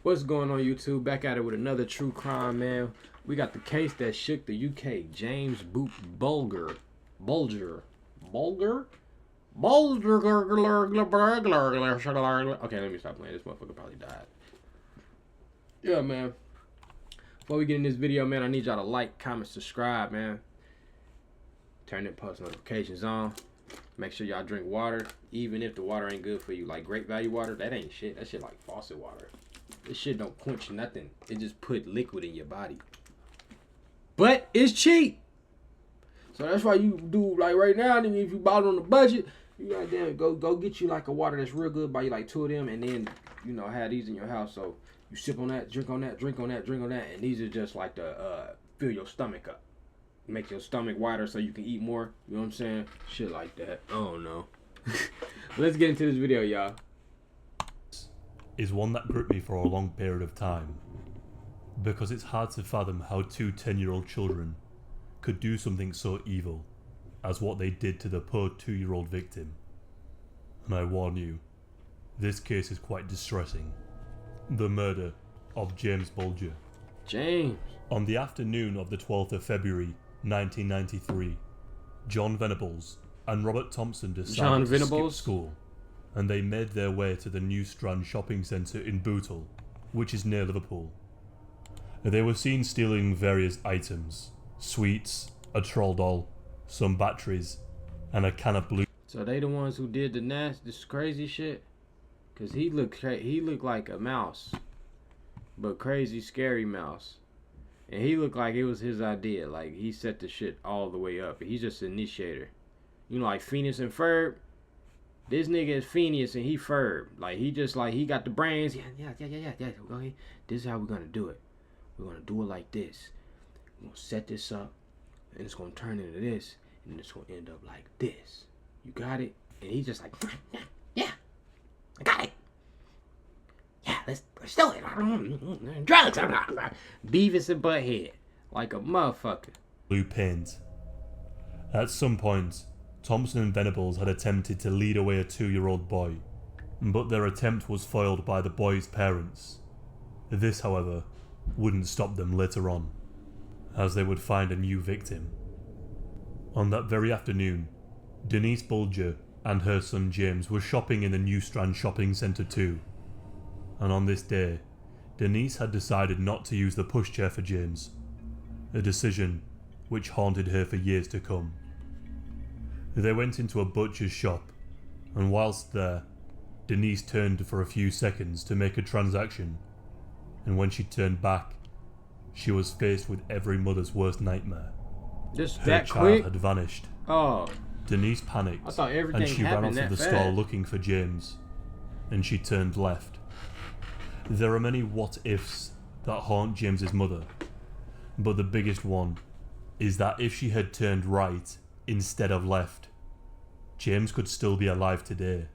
What's going on, YouTube? Back at it with another true crime, man. We got the case that shook the UK. James Bulger. Okay, let me stop playing. This motherfucker probably died. Yeah, man. Before we get in this video, man, I need y'all to like, comment, subscribe, man. Turn that post notifications on. Make sure y'all drink water, even if the water ain't good for you. Like great value water, that ain't shit. That shit like faucet water. This shit don't quench nothing. It just put liquid in your body. But it's cheap. So that's why you do like right now. And if you bought it on the budget, you goddamn go get you like a water that's real good. Buy you like 2 of them, and then have these in your house. So you sip on that, drink on that, drink on that, drink on that, and these are just like to fill your stomach up, make your stomach wider so you can eat more. You know what I'm saying? Shit like that. I don't know. Let's get into this video, y'all. Is one that gripped me for a long period of time, because it's hard to fathom how 2 10-year-old children could do something so evil as what they did to the poor 2-year-old victim. And I warn you, this case is quite distressing. The murder of James Bulger. James. On the afternoon of the 12th of February 1993, John Venables and Robert Thompson decided to skip school, and they made their way to the New Strand shopping centre in Bootle, which is near Liverpool. They were seen stealing various items: sweets, a troll doll, some batteries, and a can of blue. So they the ones who did this crazy shit? Cause he looked like a mouse, but crazy scary mouse. And he looked like it was his idea. Like he set the shit all the way up. He's just an initiator. You know, like Phineas and Ferb. This nigga is Phineas and he Ferb. Like he just like he got the brains. Yeah. Go ahead. This is how we're gonna do it. We're gonna do it like this. We're gonna set this up, and it's gonna turn into this, and it's gonna end up like this. You got it? And he's just like, yeah, I got it. Yeah, let's do it. Drugs. Beavis and Butthead, like a motherfucker. Blue paint. At some point, Thompson and Venables had attempted to lead away a 2-year-old boy, but their attempt was foiled by the boy's parents. This, however, wouldn't stop them later on, as they would find a new victim. On that very afternoon, Denise Bulger and her son James were shopping in the New Strand shopping centre too. And on this day, Denise had decided not to use the pushchair for James, a decision which haunted her for years to come. They went into a butcher's shop, and whilst there, Denise turned for a few seconds to make a transaction, and when she turned back, she was faced with every mother's worst nightmare. Just her that child quick? Had vanished. Oh. Denise panicked, I thought everything and she ran out of the fast. store looking for James, and she turned left. There are many what-ifs that haunt James's mother, but the biggest one is that if she had turned right instead of left, James could still be alive today.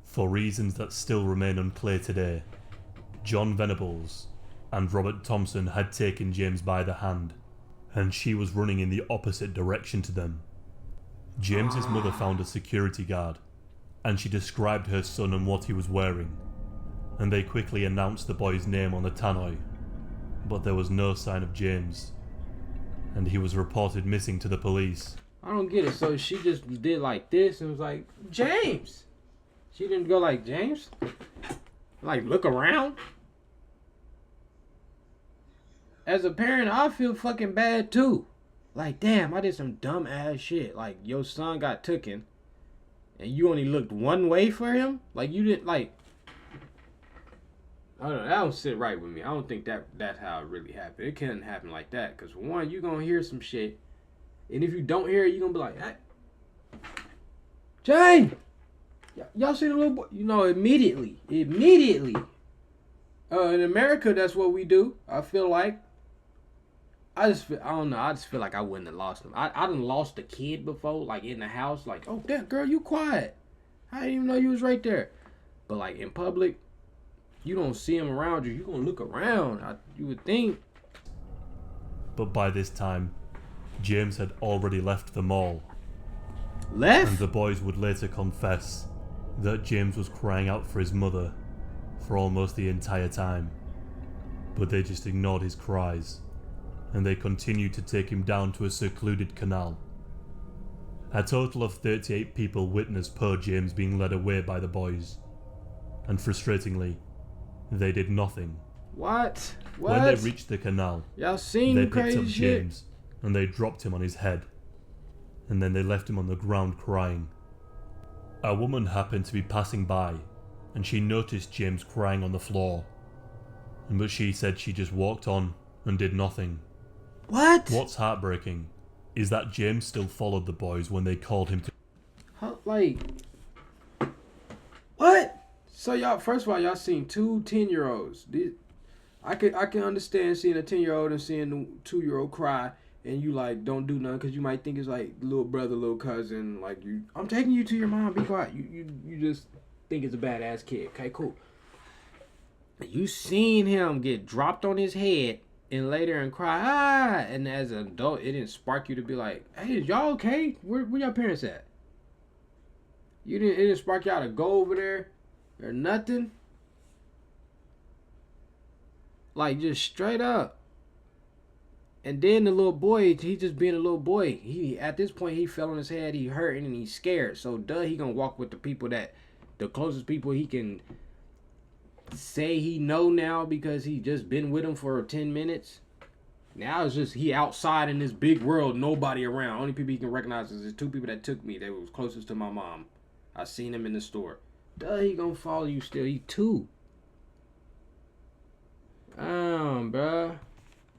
For reasons that still remain unclear today, John Venables and Robert Thompson had taken James by the hand, and she was running in the opposite direction to them. James's mother found a security guard, and she described her son and what he was wearing, and they quickly announced the boy's name on the tannoy, but there was no sign of James, and he was reported missing to the police. I don't get it. So she just did like this and was like, James. She didn't go like, James? Like, look around? As a parent, I feel fucking bad too. Like, damn, I did some dumb ass shit. Like, your son got taken, and you only looked one way for him? Like, you didn't, like... I don't know, that don't sit right with me. I don't think that's how it really happened. It couldn't happen like that. Because, for one, you gonna hear some shit. And if you don't hear it, you're gonna be like, hey, Jane! Y'all see the little boy? You know, immediately. In America, that's what we do. I feel like. I don't know. I just feel like I wouldn't have lost him. I done lost a kid before, like in the house. Like, oh, damn, girl, you quiet. I didn't even know you was right there. But like in public, you don't see him around you. You gonna look around. You would think. But by this time, James had already left the mall. Left? And the boys would later confess that James was crying out for his mother for almost the entire time. but they just ignored his cries, and they continued to take him down to a secluded canal. A total of 38 people witnessed poor James being led away by the boys, and frustratingly, they did nothing. What? When they reached the canal, y'all seen they picked crazy up shit? James and they dropped him on his head, and then they left him on the ground crying. A woman happened to be passing by, and she noticed James crying on the floor, but she said she just walked on and did nothing. What? What's heartbreaking is that James still followed the boys when they called him to... Like, what? So y'all, first of all, y'all seen 2 10-year-olds. I can understand seeing a 10-year-old and seeing the 2-year-old cry, and you like don't do nothing because you might think it's like little brother, little cousin, like I'm taking you to your mom, be quiet. You just think it's a badass kid. Okay, cool. You seen him get dropped on his head and lay there and cry, and as an adult, it didn't spark you to be like, hey, is y'all okay? Where your parents at? It didn't spark y'all to go over there or nothing? Like, just straight up. And then the little boy, he just being a little boy. At this point, he fell on his head, he hurting, and he's scared. So, he gonna walk with the people the closest people he can say he know now because he just been with him for 10 minutes. Now it's just he outside in this big world, nobody around. Only people he can recognize is the 2 people that took me. They was closest to my mom. I seen him in the store. He gonna follow you still. He 2. Bruh.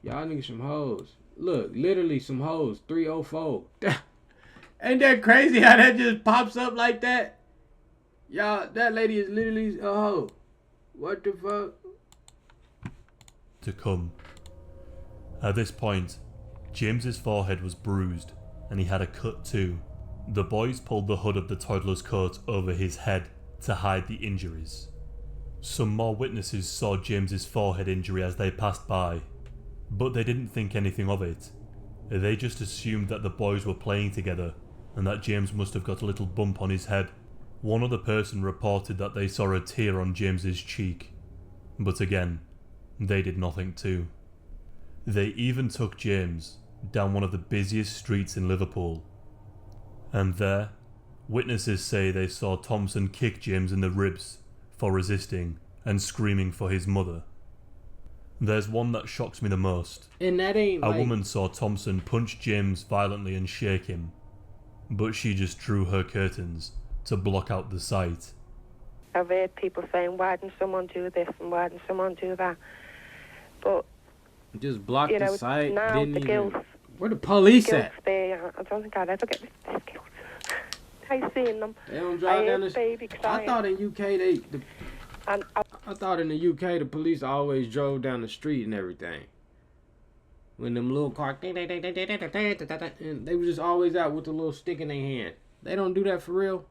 Y'all niggas some hoes. Look, literally some hoes. 304. Ain't that crazy how that just pops up like that? Y'all, that lady is literally a hoe. What the fuck? To come. At this point, James's forehead was bruised, and he had a cut too. The boys pulled the hood of the toddler's coat over his head to hide the injuries. Some more witnesses saw James's forehead injury as they passed by, but they didn't think anything of it. They just assumed that the boys were playing together, and that James must have got a little bump on his head. One other person reported that they saw a tear on James's cheek, but again, they did nothing too. They even took James down one of the busiest streets in Liverpool, and there, witnesses say they saw Thompson kick James in the ribs for resisting and screaming for his mother. There's one that shocks me the most. And that ain't A woman saw Thompson punch James violently and shake him, but she just drew her curtains to block out the sight. I've heard people saying, why didn't someone do this and why didn't someone do that? But just blocked the sight. Now didn't the even... guilt. Where the police at? There. I don't think I'd ever get this guilt. I seen them. They don't drive down the street. I thought in UK I thought in the UK the police always drove down the street and everything. When them little cars, and they were just always out with the little stick in their hand. They don't do that for real.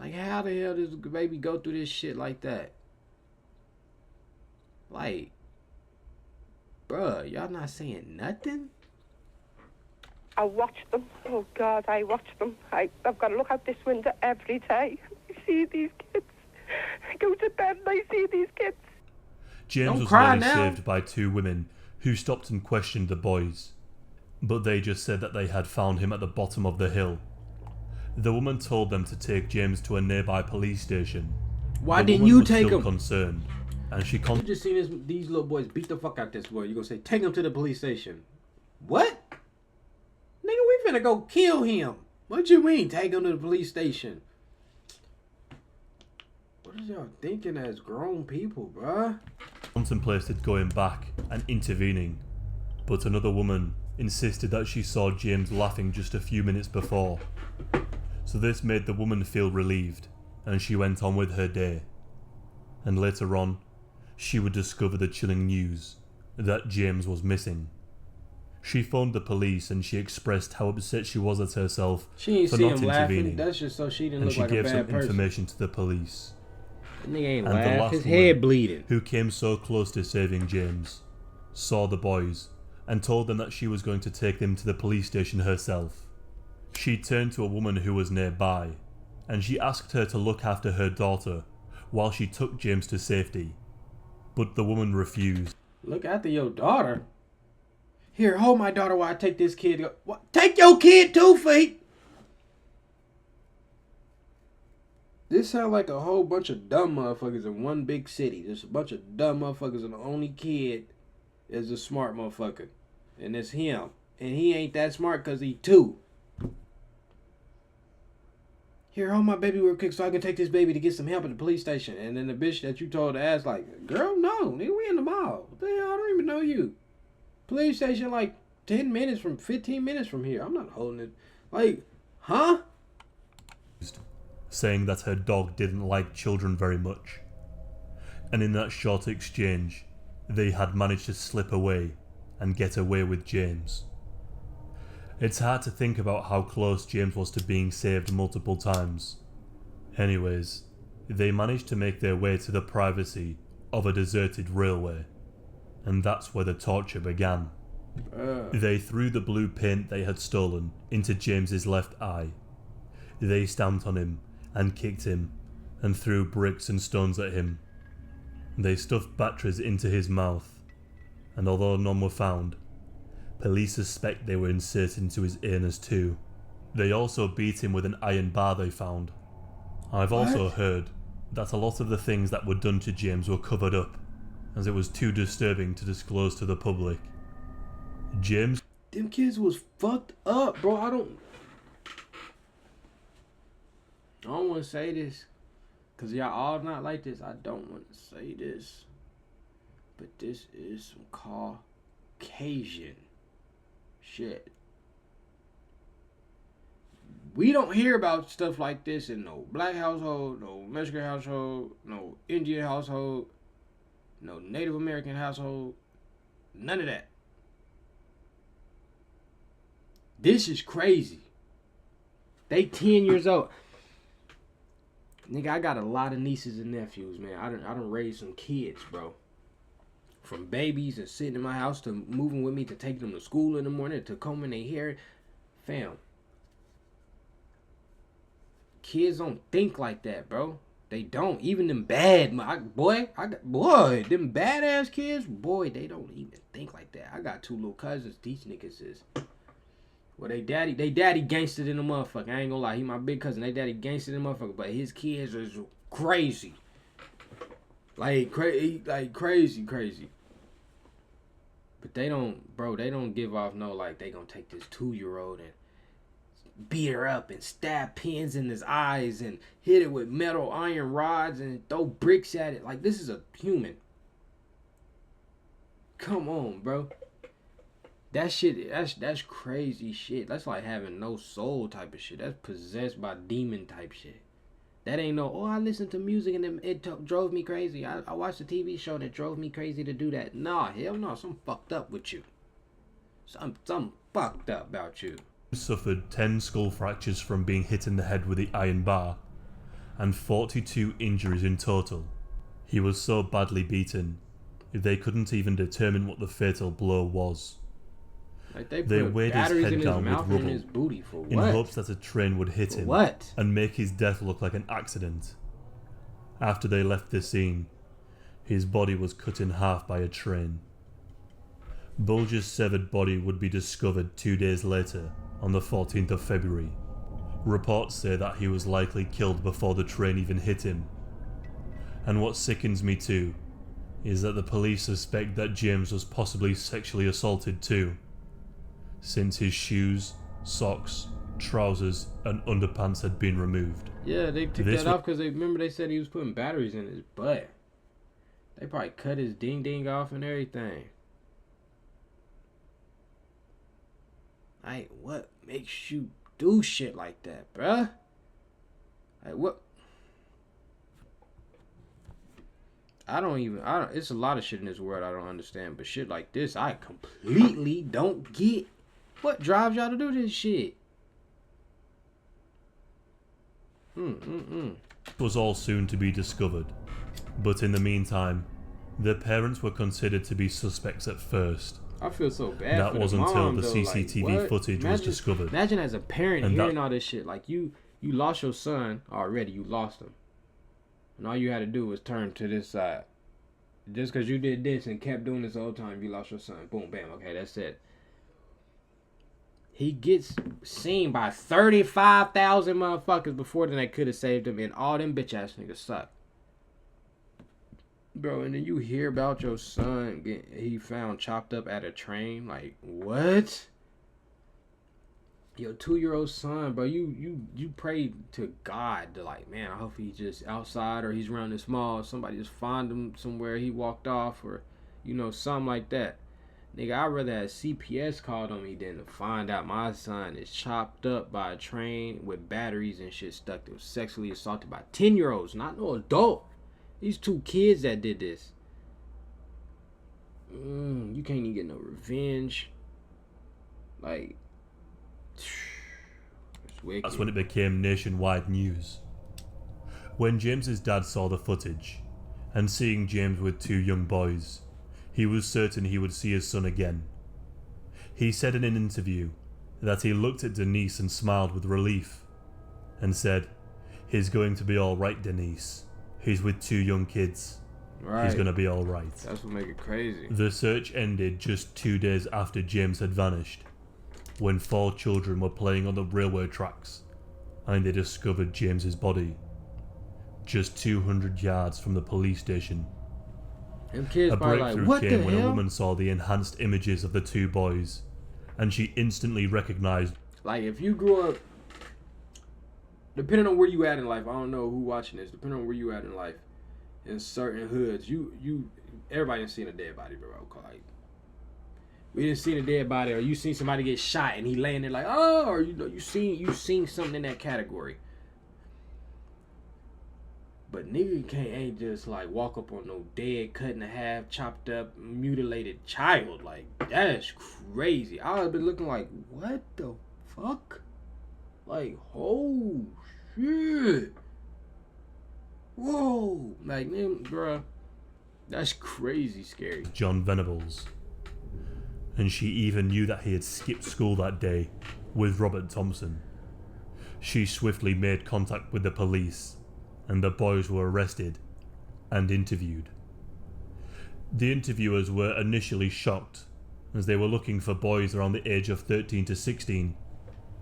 Like, how the hell does the baby go through this shit like that? Like, bruh, y'all not saying nothing? I watch them. Oh God, I watch them. I've got to look out this window every day. I see these kids. I go to bed and I see these kids. James was nearly saved by 2 women who stopped and questioned the boys, but they just said that they had found him at the bottom of the hill. The woman told them to take James to a nearby police station. Why didn't you take him? Concerned, and she you just seen these little boys beat the fuck out this boy. You gonna say take him to the police station? What? Nigga, we finna go kill him. What you mean take him to the police station? What is y'all thinking as grown people, bruh? Contemplated going back and intervening, but another woman insisted that she saw James laughing just a few minutes before. So this made the woman feel relieved, and she went on with her day. And later on, she would discover the chilling news that James was missing. She phoned the police and she expressed how upset she was at herself for not intervening. Laughing. That's just so she didn't look like a bad person. And she gave some information to the police. That nigga ain't and laugh. The last his head bleeding. Who came so close to saving James, saw the boys and told them that she was going to take them to the police station herself. She turned to a woman who was nearby, and she asked her to look after her daughter while she took James to safety, but the woman refused. Look after your daughter. Here, hold my daughter while I take this kid. What? Take your kid too, Feet. This sound like a whole bunch of dumb motherfuckers in one big city. There's a bunch of dumb motherfuckers and the only kid is a smart motherfucker. And it's him. And he ain't that smart because he 2. Here, hold my baby real quick so I can take this baby to get some help at the police station. And then the bitch that you told to ask like, girl, no, nigga, we in the mall. What the hell? I don't even know you. Police station like 15 minutes from here. I'm not holding it. Like, huh? Saying that her dog didn't like children very much. And in that short exchange, they had managed to slip away and get away with James. It's hard to think about how close James was to being saved multiple times. Anyways, they managed to make their way to the privacy of a deserted railway, and that's where the torture began. They threw the blue paint they had stolen into James's left eye. They stamped on him and kicked him and threw bricks and stones at him. They stuffed batteries into his mouth, and although none were found, police suspect they were inserted into his anus too. They also beat him with an iron bar they found. I've also heard that a lot of the things that were done to James were covered up, as it was too disturbing to disclose to the public. James... Them kids was fucked up, bro. I don't want to say this, because y'all all not like this. I don't want to say this, but this is some Caucasian shit. We don't hear about stuff like this in no black household, no Mexican household, no Indian household, no Native American household. None of that. This is crazy. They 10 years old. Nigga, I got a lot of nieces and nephews, man. I done raised some kids, bro. From babies and sitting in my house to moving with me to take them to school in the morning to combing their hair. Fam. Kids don't think like that, bro. They don't. Even them bad, them badass kids, boy, they don't even think like that. I got 2 little cousins. These niggas is, well, they daddy gangstered in the motherfucker. I ain't gonna lie, he my big cousin. They daddy gangstered in the motherfucker, but his kids is crazy. Like crazy. But they don't give off no, like, they gonna take this 2-year-old and beat her up and stab pins in his eyes and hit it with metal iron rods and throw bricks at it. Like, this is a human. Come on, bro. That shit, that's crazy shit. That's like having no soul type of shit. That's possessed by demon type shit. That ain't no, oh, I listened to music and it drove me crazy. I watched a TV show that drove me crazy to do that. Nah, hell no. Something fucked up with you. Something fucked up about you. Suffered 10 skull fractures from being hit in the head with the iron bar, and 42 injuries in total. He was so badly beaten, they couldn't even determine what the fatal blow was. Like they weighed his head down with rubble his booty for in hopes that a train would hit him and make his death look like an accident. After they left the scene, his body was cut in half by a train. Bulger's severed body would be discovered 2 days later, on the 14th of February. Reports say that he was likely killed before the train even hit him. And what sickens me too, is that the police suspect that James was possibly sexually assaulted too, since his shoes, socks, trousers and underpants had been removed. Yeah, they took that off because they said he was putting batteries in his butt. They probably cut his ding off and everything. Like, what makes you do shit like that, bruh? Like, what? It's a lot of shit in this world I don't understand, but shit like this, I completely don't get. What drives y'all to do this shit? It was all soon to be discovered, but in the meantime, their parents were considered to be suspects at first. I feel so bad. That for was the until mom, the though. CCTV like, footage was discovered. Imagine as a parent and hearing all this shit. Like, you lost your son already. You lost him. And all you had to do was turn to this side. Just because you did this and kept doing this the whole time, you lost your son. Boom, bam. Okay, that's it. He gets seen by 35,000 motherfuckers before then they could have saved him, and all them bitch ass niggas suck. Bro, and then you hear about your son he found chopped up at a train. Like, what? Your 2-year-old son, bro, you pray to God to, like, man, I hope he's just outside or he's around this mall. Somebody just find him somewhere he walked off, or, you know, something like that. Nigga, I'd rather have CPS called on me than to find out my son is chopped up by a train with batteries and shit stuck. That was sexually assaulted by 10-year-olds, not no adult. These 2 kids that did this. You can't even get no revenge. Like, it's wicked. That's when it became nationwide news. When James's dad saw the footage, and seeing James with 2 young boys, he was certain he would see his son again. He said in an interview that he looked at Denise and smiled with relief, and said, "He's going to be alright, Denise. He's with 2 young kids. Right. He's gonna be alright." That's what make it crazy. The search ended just 2 days after James had vanished, when 4 children were playing on the railway tracks, and they discovered James's body, just 200 yards from the police station. Them kids a breakthrough like, came when a woman saw the enhanced images of the 2 boys, and she instantly recognized. Like, if you grew up, depending on where you at in life, I don't know who watching this, depending on where you at in life, in certain hoods, everybody done seen a dead body, bro. Like, we didn't see a dead body, or you seen somebody get shot and he laying there like, oh, or you know, you seen something in that category. But nigga ain't just like walk up on no dead, cut in half, chopped up, mutilated child. Like, that's crazy. I would have been looking like, what the fuck? Like, oh shit. Whoa. Like, bruh, that's crazy scary. John Venables. And she even knew that he had skipped school that day with Robert Thompson. She swiftly made contact with the police, and the boys were arrested and interviewed. The interviewers were initially shocked, as they were looking for boys around the age of 13 to 16,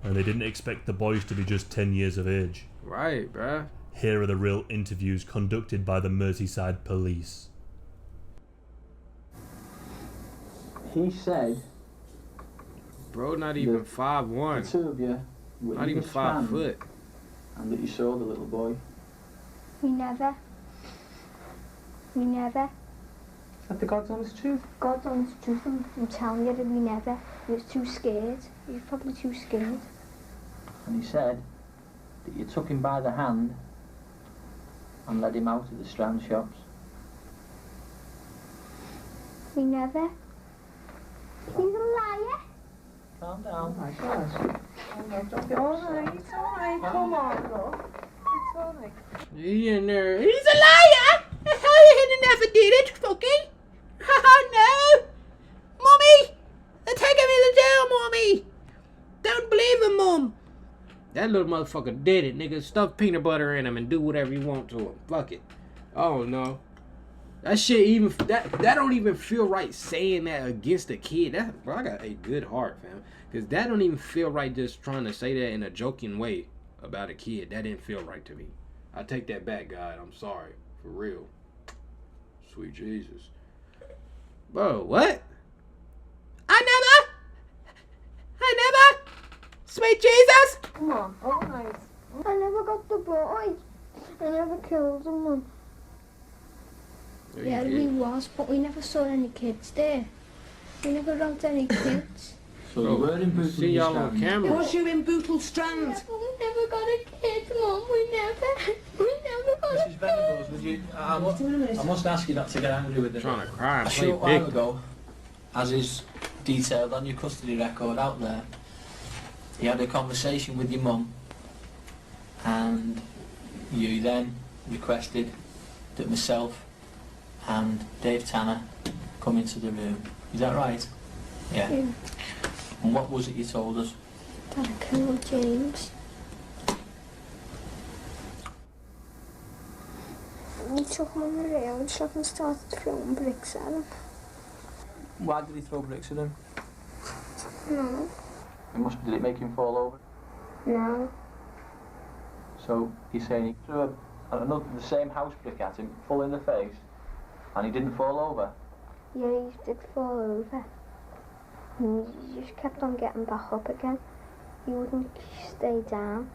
and they didn't expect the boys to be just 10 years of age. Right, bruh. Here are the real interviews conducted by the Merseyside police. He said, bro, not even 5'1". the 2 of you, not even 5 foot. And that you saw the little boy. We never. Is that the God's honest truth? God's honest truth, I'm telling you that we never. He was too scared. He was probably too scared. And he said that you took him by the hand and led him out of the Strand shops. We never. He's a liar. Calm down. Oh my gosh. Alright, come on, look. It's alright. He in there. He's a liar! He never did it, okay? Oh no! Mommy! They're taking me to jail, Mommy! Don't believe him, Mom! That little motherfucker did it, nigga. Stuff peanut butter in him and do whatever you want to him. Fuck it. Oh no. That shit even, that don't even feel right saying that against a kid. That, bro, I got a good heart, fam. Because that don't even feel right just trying to say that in a joking way about a kid. That didn't feel right to me. I take that back, God. I'm sorry. For real. Sweet Jesus. Bro, what? I never. Sweet Jesus. Come on, all right. I never got the boy. I never killed him, Mum. Yeah, we was, but we never saw any kids there. We never got any kids. So you were in Bootle See y'all on camera. Was you in Bootle Strand? Yeah, but we never got a kid, Mum. We never got a Mrs. Venables, would you, I must ask you not to get angry with it. Trying to cry and A play short while big. ago, as is detailed on your custody record out there, you had a conversation with your mum, and you then requested that myself and Dave Tanner come into the room. Is that right? Yeah. And what was it you told us? That I killed James. He took him on the rail truck and started throwing bricks at him. Why did he throw bricks at him? No. Did it make him fall over? No. So you're saying he threw the same house brick at him, full in the face, and he didn't fall over? Yeah, he did fall over. And he just kept on getting back up again. He wouldn't stay down.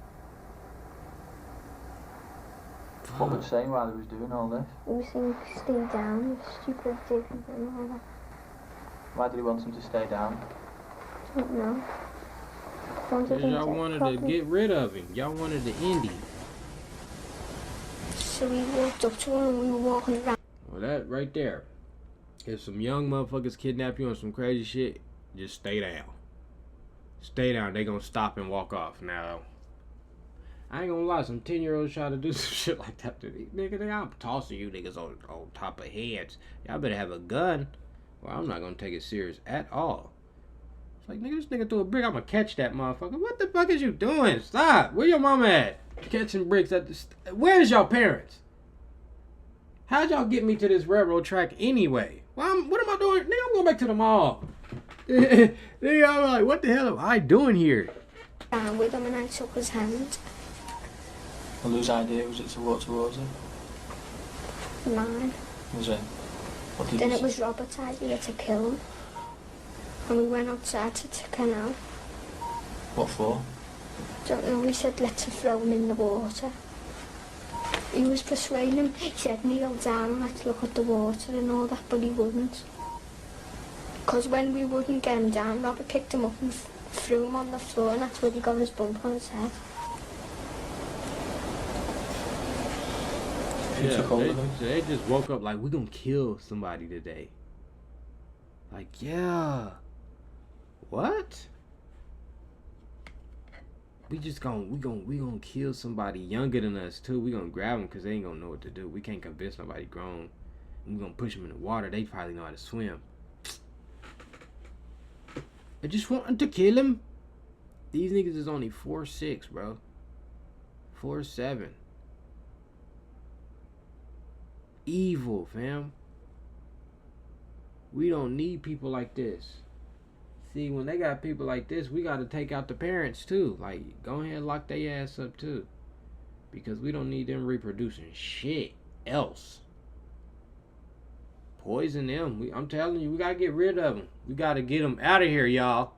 What was he saying while he was doing all this? He was saying stay down, you stupid David and all that. Why did he want him to stay down? I don't know. Because y'all wanted to get rid of him. Y'all wanted to end him. So we walked up to him and we were walking around. Well, that right there. If some young motherfuckers kidnap you on some crazy shit, just stay down. Stay down. They gonna stop and walk off. Now, I ain't gonna lie. Some 10-year-olds try to do some shit like that to me. Nigga, I'm tossing you niggas on top of heads. Y'all better have a gun. Well, I'm not gonna take it serious at all. It's like, nigga, this nigga threw a brick. I'm gonna catch that motherfucker. What the fuck is you doing? Stop. Where your mama at? Catching bricks at the... Where's y'all parents? How'd y'all get me to this railroad track anyway? Well, what am I doing? Nigga, I'm going back to the mall. Nigga, I'm like, what the hell am I doing here? With him and I took his hand. Well, whose idea was it to walk towards him? Mine. Was it? Then it was Robert's idea to kill him. And we went outside to the canal. What for? Don't know, we said let's throw him in the water. He was persuading him. He said kneel down and let's look at the water and all that, but he wouldn't. Because when we wouldn't get him down, Robert picked him up and threw him on the floor, and that's where he got his bump on his head. Yeah, they just woke up like, we gonna kill somebody today. Like, yeah. What? We gonna kill somebody younger than us too. We gonna grab them because they ain't gonna know what to do. We can't convince nobody grown. We gonna push them in the water. They probably know how to swim. I just wanted to kill him. These niggas is only 4'6", bro. 4'7". Evil, fam. We don't need people like this. See, when they got people like this, we got to take out the parents too. Like, go ahead and lock their ass up too. Because we don't need them reproducing shit else. Poison them. I'm telling you, we got to get rid of them. We got to get them out of here, y'all.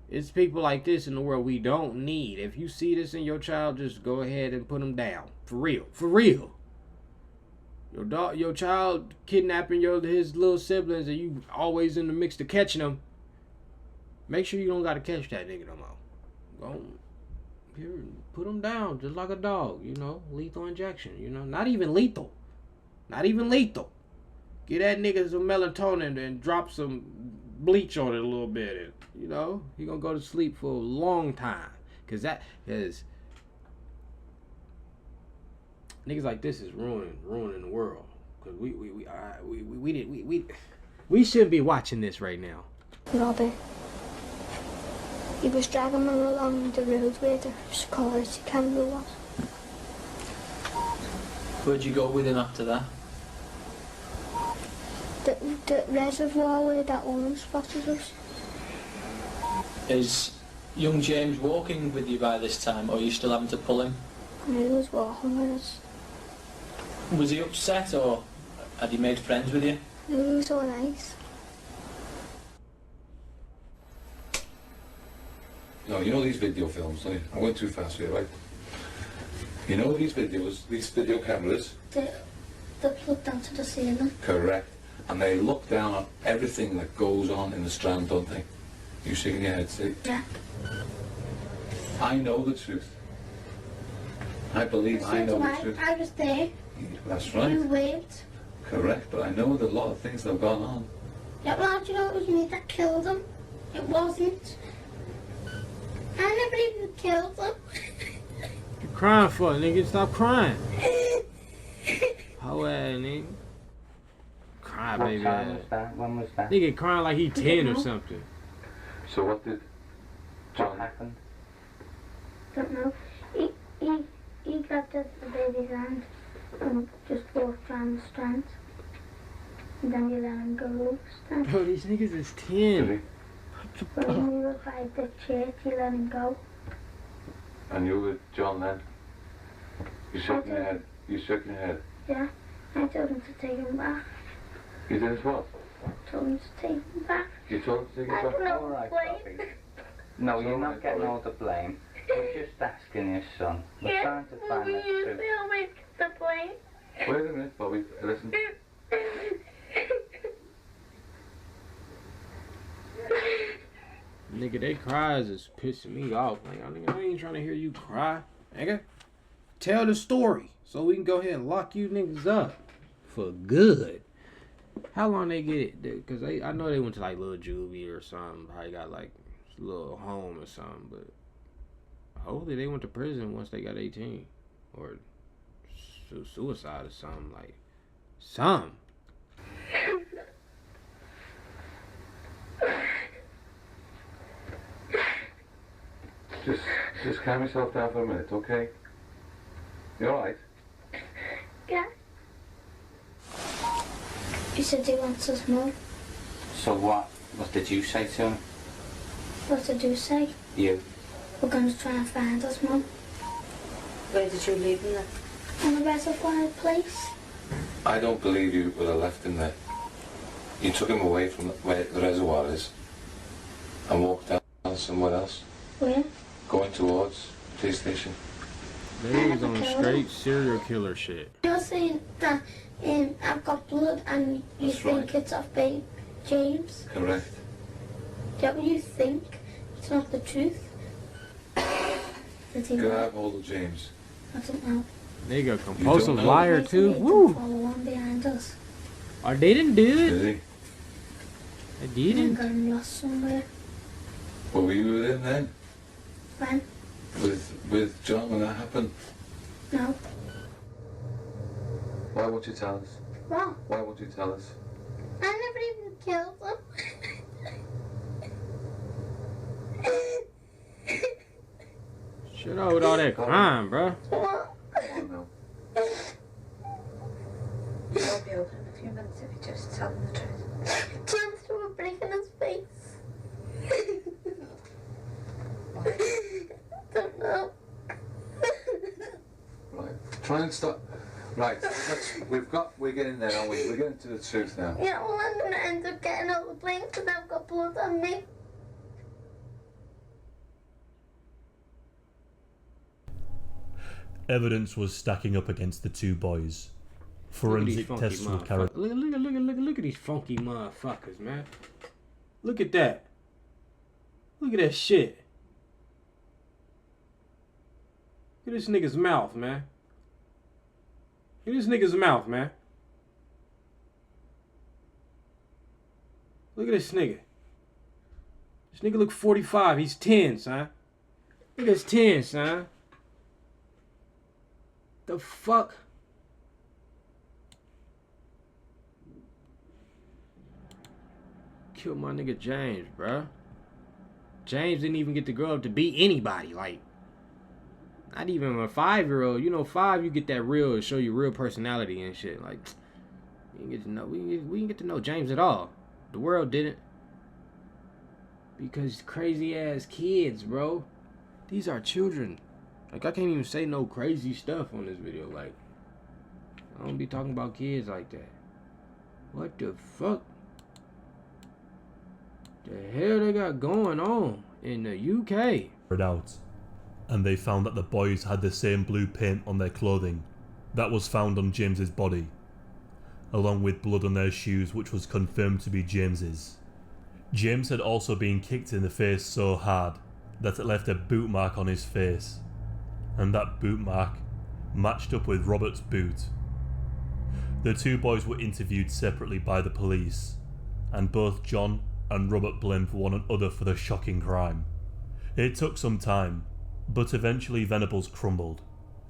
It's people like this in the world we don't need. If you see this in your child, just go ahead and put them down. For real. For real. Your child kidnapping his little siblings and you always in the mix to catching them. Make sure you don't gotta catch that nigga no more. Go here, put him down just like a dog, you know. Lethal injection, you know. Not even lethal. Not even lethal. Get that nigga some melatonin and drop some bleach on it a little bit, and you know he gonna go to sleep for a long time. Cause niggas like this is ruining the world. Cause we shouldn't be watching this right now. Robert. He was dragging him along the road where the security camera was. Where'd you go with him after that? The reservoir where that orange spotted us. Is young James walking with you by this time, or are you still having to pull him? And he was walking with us. Was he upset, or had he made friends with you? He was all nice. No, you know these video films, I went too fast here, right? You know these video cameras? They're plugged down to the ceiling. Correct. And they look down on everything that goes on in the Strand, don't they? You shaking your head, see? Yeah. I know the truth. I believe I know the truth. I was there. That's right. You waved. Correct, but I know that a lot of things that have gone on. Yeah, well, how do you know it was me that killed him? It wasn't. I never even killed him. You crying for it, nigga? Stop crying. How ass, nigga? Cry, baby. When was that? Nigga crying like he 10 or something. So what did What happened? Don't know. He grabbed the baby's hand and just walk down the strand. And then you let him go loose then. Bro, these niggas is Did 10. When we were by the church, you let him go. And you were with John then? You shook your head. You shook your head. Yeah, I told him to take him back. You did what? Told him to take him back. You told him to take I it don't back? know Alright, blame. Bobby. No, you're not getting all the blame. We're just asking your son. We're trying to find the You truth. always get the blame. Wait a minute, Bobby. Listen. Nigga, they cries is pissing me off. Like, I ain't trying to hear you cry. Nigga, tell the story so we can go ahead and lock you niggas up for good. How long they get it? Because I know they went to like little juvie or something. Probably got like a little home or something. But hopefully they went to prison once they got 18. Or suicide or something. Like, something. Just calm yourself down for a minute, okay? You alright? Yeah. He said he wants us more. So what did you say to him? What did you say? You? We're going to try and find us, Mum. Where did you leave him then? On a reservoir place. I don't believe you would have left him there. You took him away from where the reservoir is and walked down somewhere else, Where? going towards the police station. They was on straight serial killer shit. You're saying that I've got blood and you That's think right. it's off babe James? Correct. Is that what you think? It's not the truth? Did he Can I know? have hold of James? I don't know. Nigga, compulsive know? liar Maybe too. they Woo! don't follow on behind us. Or they didn't do it. Did he? They We didn't. got him lost somewhere. Well, were you with him then? When? With John when that happened? No. Why won't you tell us? What? Why won't you tell us? I never even killed him. Shut up with all that crime, bro. What? Come on now. You'll be over in a few minutes if you just tell him the truth. James threw a brick in his face. Why? Don't know. Right. Try and stop. Right. We're getting there, aren't we? We're getting to the truth now. Yeah, well, I'm going to end up getting all the blame because I've got blood on me. Evidence was stacking up against the two boys. Forensic tests were carried. Look at these funky motherfuckers, man. Look at that. Look at that shit. Look at this nigga's mouth, man. Look at this nigga's mouth, man. Look at this nigga. This nigga look 45. He's 10, son. Look at this 10, son. The fuck? Killed my nigga James, bruh. James didn't even get to grow up to be anybody. Like, not even a 5-year-old. You know, 5, you get that real, show you real personality and shit. Like, we didn't get to know, we didn't get to know James at all. The world didn't. Because crazy ass kids, bro. These are children. Like, I can't even say no crazy stuff on this video. Like, I don't be talking about kids like that. What the fuck? The hell they got going on in the UK? out, and they found that the boys had the same blue paint on their clothing that was found on James's body, along with blood on their shoes, which was confirmed to be James's. James had also been kicked in the face so hard that it left a boot mark on his face, and that boot mark matched up with Robert's boot. The two boys were interviewed separately by the police, and both John and Robert blamed one another for the shocking crime. It took some time, but eventually Venables crumbled,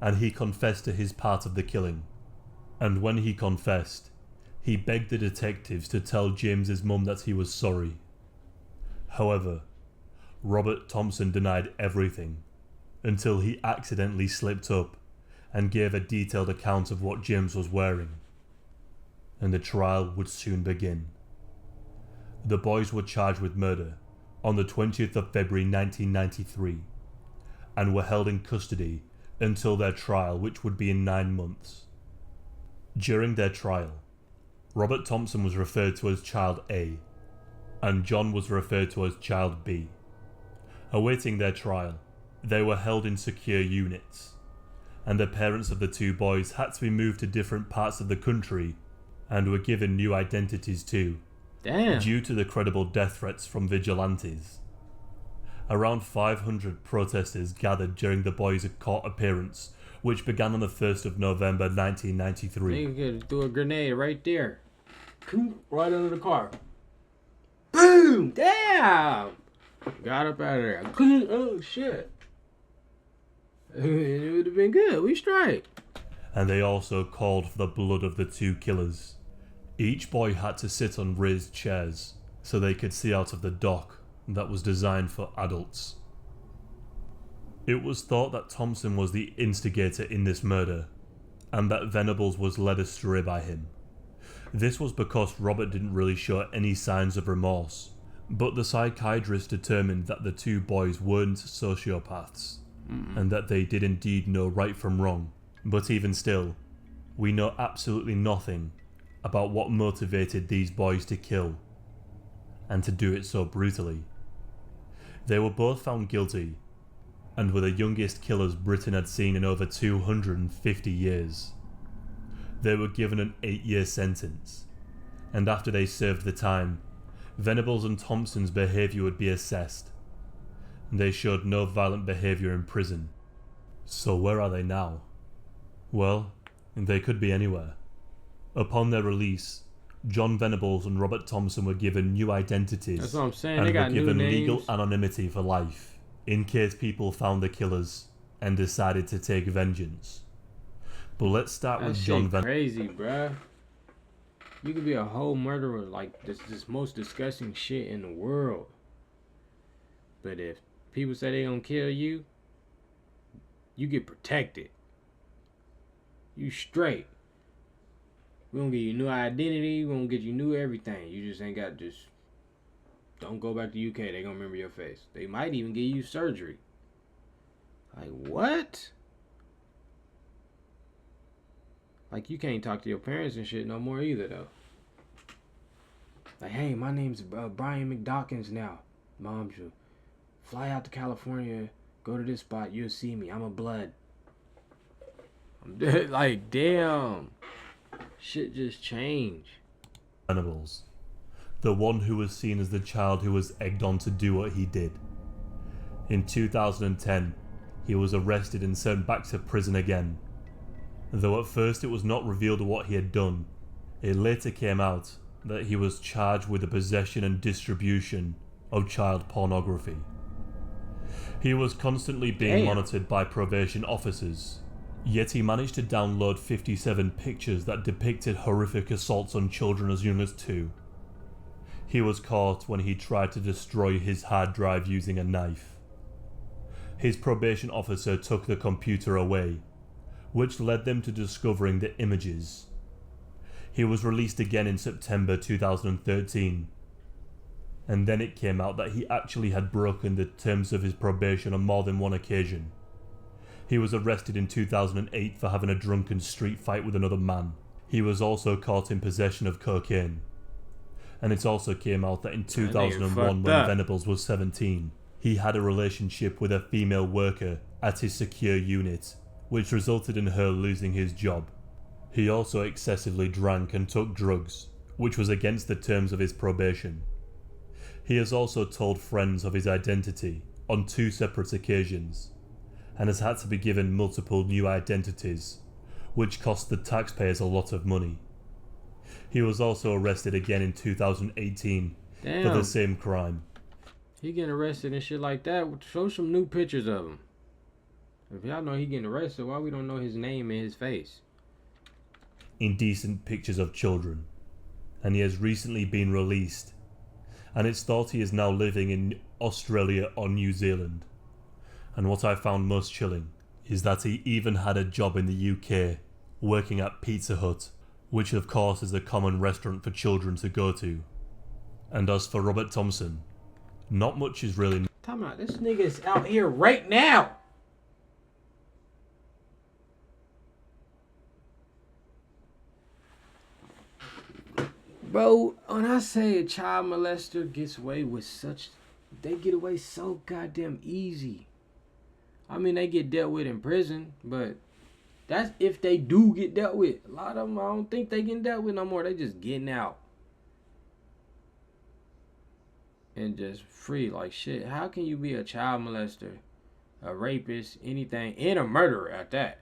and he confessed to his part of the killing. And when he confessed, he begged the detectives to tell James's mum that he was sorry. However, Robert Thompson denied everything, until he accidentally slipped up and gave a detailed account of what James was wearing. And the trial would soon begin. The boys were charged with murder on the 20th of February 1993 and were held in custody until their trial, which would be in 9 months. During their trial, Robert Thompson was referred to as Child A and John was referred to as Child B. Awaiting their trial, they were held in secure units, and the parents of the two boys had to be moved to different parts of the country and were given new identities too. Damn. Due to the credible death threats from vigilantes. Around 500 protesters gathered during the boys' court appearance, which began on the 1st of November 1993. Nigga threw a grenade right there. Right under the car. Boom! Damn! Got up out of there. Oh shit. It would have been good. We straight. And they also called for the blood of the two killers. Each boy had to sit on raised chairs so they could see out of the dock that was designed for adults. It was thought that Thompson was the instigator in this murder and that Venables was led astray by him. This was because Robert didn't really show any signs of remorse, but the psychiatrist determined that the two boys weren't sociopaths and that they did indeed know right from wrong. But even still, we know absolutely nothing about what motivated these boys to kill, and to do it so brutally. They were both found guilty, and were the youngest killers Britain had seen in over 250 years. They were given an 8-year sentence, and after they served the time, Venables and Thompson's behaviour would be assessed. They showed no violent behaviour in prison. So where are they now? Well, they could be anywhere. Upon their release, John Venables and Robert Thompson were given new identities. That's what I'm saying. And They got were given new legal names. anonymity for life, in case people found the killers and decided to take vengeance. But let's start That with shit John Venables. crazy, bruh. You could be a whole murderer, like this most disgusting shit in the world. But if people say they gonna kill you, you get protected. You straight. We gonna give you new identity. We gonna get you new everything. You just ain't got don't go back to UK. They gonna remember your face. They might even give you surgery. Like what? Like you can't talk to your parents and shit no more either though. Like hey, my name's Brian McDawkins now. Mom should fly out to California. Go to this spot. You'll see me. I'm a blood. I'm dead. Like damn. Shit just changed. Venables, the one who was seen as the child who was egged on to do what he did. In 2010, he was arrested and sent back to prison again. Though at first it was not revealed what he had done, it later came out that he was charged with the possession and distribution of child pornography. He was constantly being monitored by probation officers. Yet he managed to download 57 pictures that depicted horrific assaults on children as young as 2. He was caught when he tried to destroy his hard drive using a knife. His probation officer took the computer away, which led them to discovering the images. He was released again in September 2013. And then it came out that he actually had broken the terms of his probation on more than one occasion. He was arrested in 2008 for having a drunken street fight with another man. He was also caught in possession of cocaine. And it also came out that in 2001, when Venables was 17, he had a relationship with a female worker at his secure unit, which resulted in her losing his job. He also excessively drank and took drugs, which was against the terms of his probation. He has also told friends of his identity on 2 separate occasions, and has had to be given multiple new identities, which cost the taxpayers a lot of money. He was also arrested again in 2018 for the same crime. He getting arrested and shit like that. Show some new pictures of him. If y'all know he getting arrested, why we don't know his name and his face? Indecent pictures of children. And he has recently been released. And it's thought he is now living in Australia or New Zealand. And what I found most chilling is that he even had a job in the UK, working at Pizza Hut, which of course is a common restaurant for children to go to. And as for Robert Thompson, not much is really... Time out, this nigga is out here right now. Bro, when I say a child molester gets away with such, they get away so goddamn easy. I mean, they get dealt with in prison, but that's if they do get dealt with. A lot of them, I don't think they getting dealt with no more. They just getting out. And just free like shit. How can you be a child molester, a rapist, anything, and a murderer at that,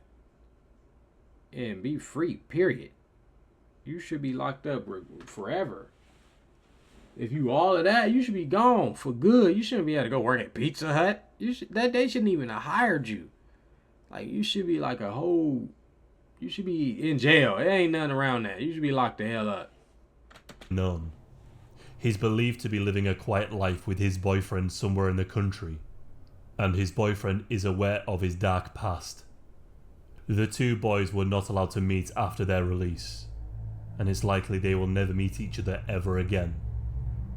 and be free, period? You should be locked up forever. If you all of that, you should be gone for good. You shouldn't be able to go work at Pizza Hut. They shouldn't even have hired you. Like, you should be like you should be in jail. It ain't nothing around that. You should be locked the hell up. Known. He's believed to be living a quiet life with his boyfriend somewhere in the country, and his boyfriend is aware of his dark past. The two boys were not allowed to meet after their release, and it's likely they will never meet each other ever again.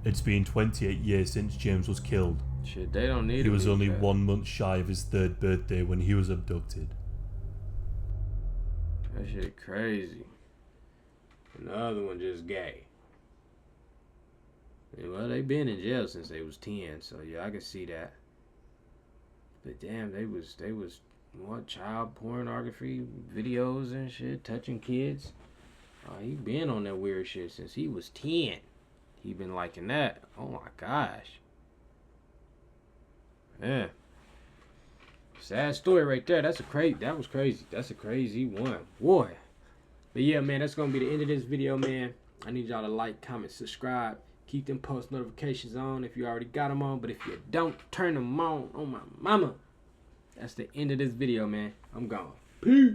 It's been 28 years since James was killed. Shit, they don't need He was only 1 month shy of his 3rd birthday when he was abducted. That shit crazy. And the other one just gay. Well, they been in jail since they was 10, so yeah, I can see that. But damn, they was what, child pornography videos and shit, touching kids. He been on that weird shit since he was 10. He been liking that. Oh my gosh. Man. Sad story right there. That was crazy. That's a crazy one. Boy. But yeah, man, that's gonna be the end of this video, man. I need y'all to like, comment, subscribe. Keep them post notifications on if you already got them on. But if you don't, turn them on my mama. That's the end of this video, man. I'm gone. Peace.